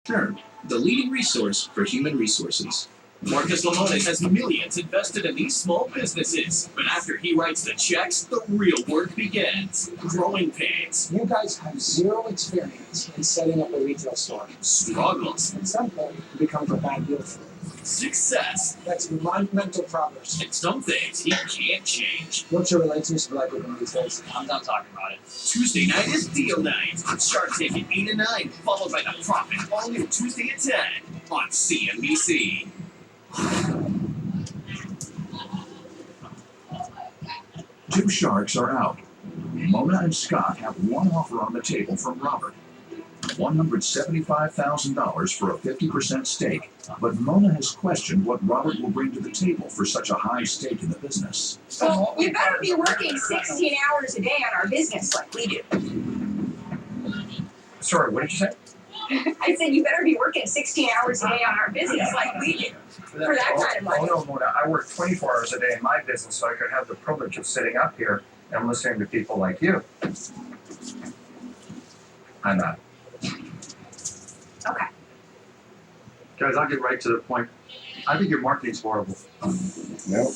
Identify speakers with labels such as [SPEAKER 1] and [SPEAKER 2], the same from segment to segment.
[SPEAKER 1] Sure, the leading resource for human resources. Marcus Lemonis has millions invested in these small businesses, but after he writes the checks, the real work begins. Growing pains.
[SPEAKER 2] You guys have zero experience in setting up a retail store.
[SPEAKER 1] Struggles.
[SPEAKER 2] At some point, it becomes a bad deal for you.
[SPEAKER 1] Success.
[SPEAKER 2] That's monumental progress.
[SPEAKER 1] And some things he can't change.
[SPEAKER 2] What's your relationship like with him these days?
[SPEAKER 3] I'm done talking about it.
[SPEAKER 1] Tuesday night is deal night. Shark Tank at 8 and 9, followed by The Profit, all new Tuesday at 10 on CNBC.
[SPEAKER 4] Two sharks are out. Mona and Scott have one offer on the table from Robert. $175,000 for a 50% stake, but Mona has questioned what Robert will bring to the table for such a high stake in the business.
[SPEAKER 5] Well, you better be working 16 hours a day on our business like we do.
[SPEAKER 3] Sorry, what did you say?
[SPEAKER 5] I said you better be working 16 hours a day on our business like we do. For that kind of money.
[SPEAKER 3] Oh no, Mona, I work 24 hours a day in my business, so I could have the privilege of sitting up here and listening to people like you. I'm not.
[SPEAKER 5] Okay.
[SPEAKER 3] Guys, I'll get right to the point. I think your marketing's horrible.
[SPEAKER 6] Nope.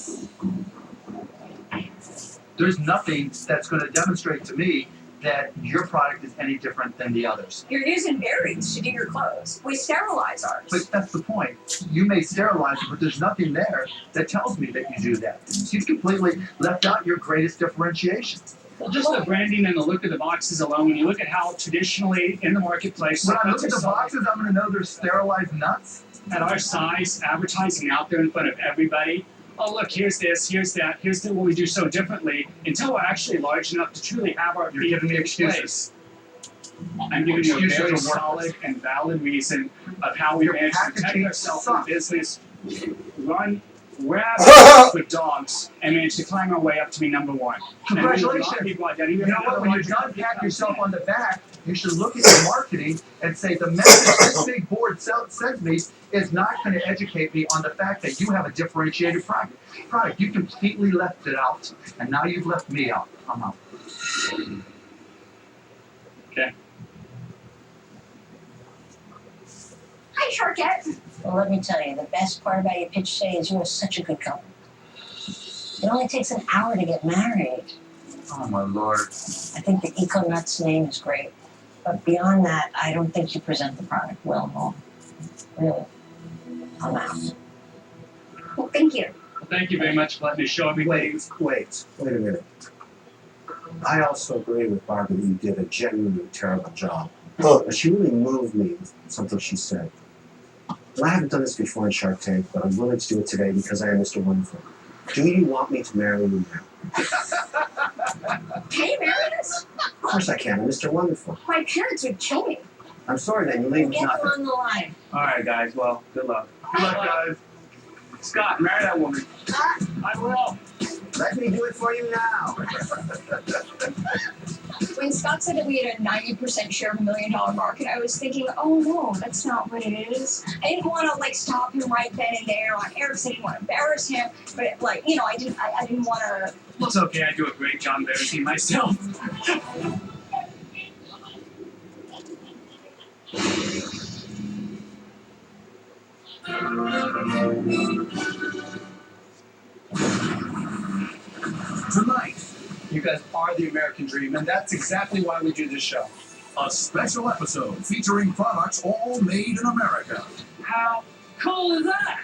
[SPEAKER 3] There's nothing that's going to demonstrate to me that your product is any different than the others.
[SPEAKER 5] You're using berries to do your clothes. We sterilize ours.
[SPEAKER 3] But that's the point. You may sterilize it, but there's nothing there that tells me that you do that. So you've completely left out your greatest differentiation.
[SPEAKER 7] Well, just the branding and the look of the boxes alone, when you look at how traditionally in the marketplace,
[SPEAKER 3] When I look at the boxes, I'm going to know they're sterilized nuts.
[SPEAKER 7] at our size, advertising out there in front of everybody, oh look, here's this, here's that, here's what we do so differently, until we're actually large enough to truly have our
[SPEAKER 3] You're giving me excuses.
[SPEAKER 7] I'm giving you a
[SPEAKER 3] Excuses
[SPEAKER 7] very
[SPEAKER 3] are worthless.
[SPEAKER 7] solid and valid reason of how we
[SPEAKER 3] Your
[SPEAKER 7] manage to protect
[SPEAKER 3] packaging
[SPEAKER 7] ourselves
[SPEAKER 3] sucks.
[SPEAKER 7] in business, run rabbits with dogs, and manage to climb our way up to be number one.
[SPEAKER 3] Congratulations.
[SPEAKER 7] And we will not be
[SPEAKER 3] You know what? When you're done patting yourself on the back, you should look at your marketing and say the message this big board sends me is not going to educate me on the fact that you have a differentiated product. You completely left it out, and now you've left me out. I'm out.
[SPEAKER 7] Okay.
[SPEAKER 5] Hi, Sharkette.
[SPEAKER 8] Well, let me tell you, the best part about your pitch today is you're such a good couple. It only takes an hour to get married.
[SPEAKER 3] Oh my lord.
[SPEAKER 8] I think the Econuts name is great. But beyond that, I don't think you present the product well at all. Really. I'm out.
[SPEAKER 5] Well, thank you.
[SPEAKER 7] Well, thank you very much for letting me show everybody.
[SPEAKER 6] Wait a minute. I also agree with Barbara that you did a genuinely terrible job. But she really moved me with something she said. Well, I haven't done this before in Shark Tank, but I'm willing to do it today because I am Mr. Wonderful. Do you want me to marry you now?
[SPEAKER 5] Can you marry us?
[SPEAKER 6] Of course I can. I'm Mr. Wonderful.
[SPEAKER 5] My parents would kill me.
[SPEAKER 6] I'm sorry then. You leave with
[SPEAKER 8] Get
[SPEAKER 6] nothing.
[SPEAKER 8] her on the line.
[SPEAKER 7] All right, guys. Well, good luck. Good luck, guys. Scott, marry that woman. I will.
[SPEAKER 6] Let me do it for you now.
[SPEAKER 5] When Scott said that we had a 90% share of $1 million market, I was thinking, oh no, that's not what it is. I didn't want to stop him right then and there on air because I didn't want to embarrass him. But I didn't want to.
[SPEAKER 7] It's okay. I do a great job embarrassing myself.
[SPEAKER 4] Tonight,
[SPEAKER 9] You guys are the American dream, and that's exactly why we do this show.
[SPEAKER 4] a special episode featuring products all made in America.
[SPEAKER 7] How cool is that?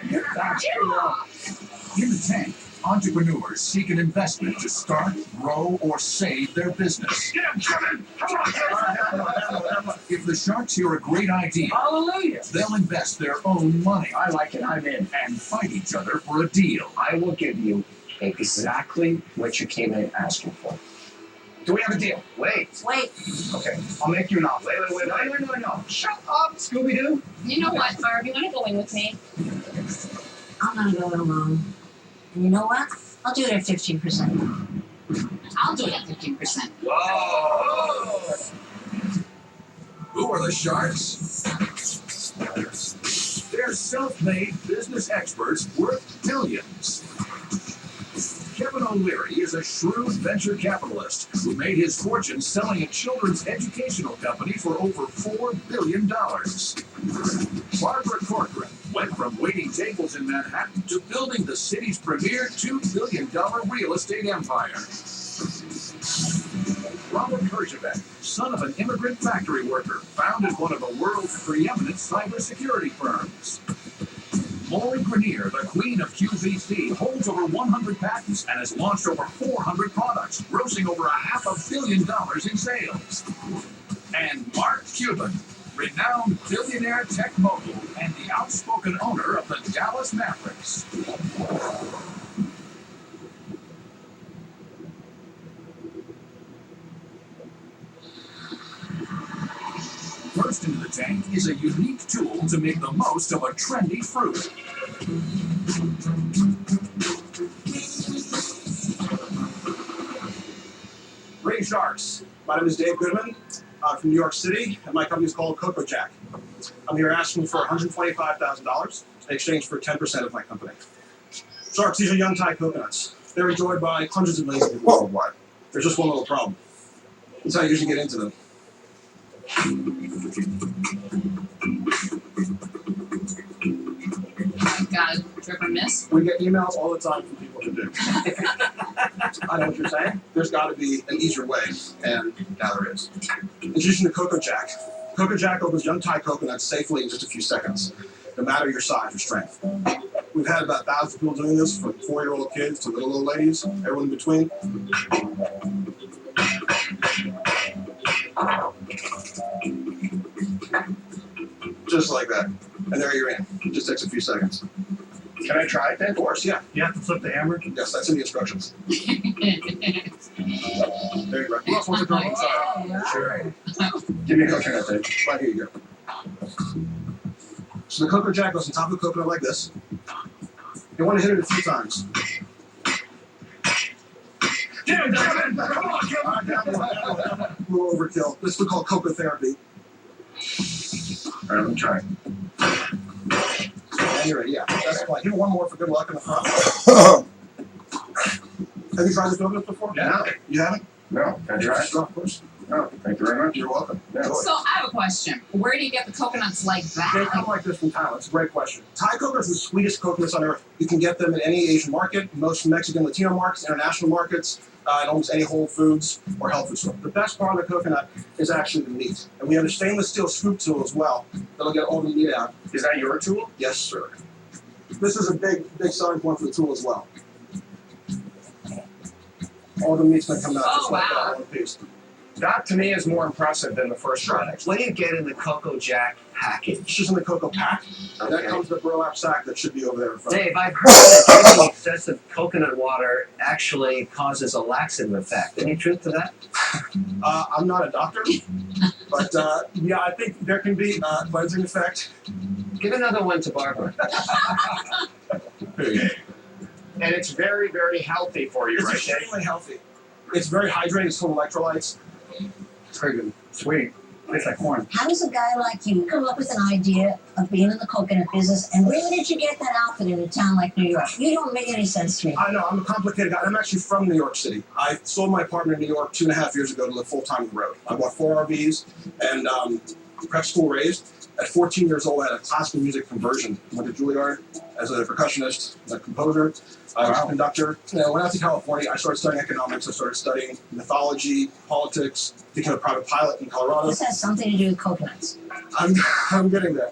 [SPEAKER 4] In the tank, entrepreneurs seek an investment to start, grow, or save their business.
[SPEAKER 7] Get him, Kevin! Come on,
[SPEAKER 4] If the sharks hear a great idea,
[SPEAKER 7] Hallelujah!
[SPEAKER 4] they'll invest their own money
[SPEAKER 9] I like it. I'm in.
[SPEAKER 4] and fight each other for a deal.
[SPEAKER 9] I will give you exactly what you came in asking for. Do we have a deal?
[SPEAKER 3] Wait.
[SPEAKER 8] Wait.
[SPEAKER 9] Okay, I'll make you an offer.
[SPEAKER 3] Wait.
[SPEAKER 9] No. Shut up, Scooby-Doo.
[SPEAKER 10] You know what, Barb? You want to go in with me?
[SPEAKER 8] I'm gonna go it alone. And you know what? I'll do it at 15%.
[SPEAKER 10] I'll do it at 15%.
[SPEAKER 3] Whoa.
[SPEAKER 4] Who are the sharks? They're self-made business experts worth billions. Kevin O'Leary is a shrewd venture capitalist who made his fortune selling a children's educational company for over $4 billion. waiting tables in Manhattan to building the city's premier $2 billion real estate empire. Robert Herjavec, son of an immigrant factory worker, founded one of the world's preeminent cybersecurity firms. Molly Grenier, the queen of QVC, holds over 100 patents and has launched over 400 products, grossing over $500 million in sales. And Mark Cuban, renowned billionaire tech mogul and the outspoken owner of the Dallas Mavericks. First into the tank is a unique tool to make the most of a trendy fruit.
[SPEAKER 11] Ring Sharks. My name is Dave Goodman. I'm from New York City, and my company is called Coco Jack. I'm here asking for $125,000 in exchange for 10% of my company. Sharks, these are young Thai coconuts. They're enjoyed by hundreds of millions of people worldwide. There's just one little problem. That's how I usually get into them.
[SPEAKER 10] Got a trip and miss?
[SPEAKER 11] We get emails all the time from people who do. I know what you're saying. There's got to be an easier way, and now there is. Introducing the Coco Jack. Coco Jack opens young Thai coconuts safely in just a few seconds, no matter your size or strength. We've had about 1,000 people doing this, from 4-year-old kids to little old ladies, everyone in between. Just like that. And there you're in. It just takes a few seconds. Can I try it then? Of course, yeah. You have to flip the hammer? Yes, that's in the instructions. There you go. Who else wants to go inside? Sure. Give me a coconut then. Right here you go. So the Coco Jack goes on top of the coconut like this. You want to hit it a few times. Come on, a little overkill. This we call coco therapy. All right, let me try. And you're ready, yeah. That's fine. Give it one more for good luck in the front. Have you tried this coconut before? Yeah. No. You haven't? No. Can I try it? Of course. No. Thank you very much. You're welcome. Yeah.
[SPEAKER 10] So I have a question. Where do you get the coconuts like that?
[SPEAKER 11] They come like this from Thailand. It's a great question. Thai coconuts are the sweetest coconuts on earth. You can get them in any Asian market, most Mexican, Latino markets, international markets, in almost any Whole Foods or health food store. The best part of the coconut is actually the meat. And we have a stainless steel scoop tool as well that'll get all the meat out. Is that your tool? Yes, sir. This is a big selling point for the tool as well. All the meat's gonna come out just like that, one piece.
[SPEAKER 9] That to me is more impressive than the first product.
[SPEAKER 12] What do you get in the Coco Jack package?
[SPEAKER 11] It's just in the cocoa pack. And that comes in the burlap sack that should be over there in front.
[SPEAKER 12] Dave, I've heard that drinking excessive coconut water actually causes a laxative effect. Any truth to that?
[SPEAKER 11] I'm not a doctor, but yeah, I think there can be a cleansing effect.
[SPEAKER 12] Give another one to Barbara.
[SPEAKER 9] And it's very, very healthy for you,
[SPEAKER 11] It's
[SPEAKER 9] right?
[SPEAKER 11] extremely healthy. It's very hydrating. It's full of electrolytes. It's very good.
[SPEAKER 3] Sweet. Tastes like corn.
[SPEAKER 8] How does a guy like you come up with an idea of being in the coconut business, and where did you get that outfit in a town like New York? You don't make any sense to me.
[SPEAKER 11] I know, I'm a complicated guy. I'm actually from New York City. I sold my apartment in New York 2.5 years ago to live full-time on the road. I bought 4 RVs and prep school raised. At 14 years old, I had a classical music conversion. Went to Juilliard as a percussionist, a composer, a conductor. You know, went out to California. I started studying economics. I started studying mythology, politics, became a private pilot in Colorado.
[SPEAKER 8] This has something to do with coconuts.
[SPEAKER 11] I'm getting there.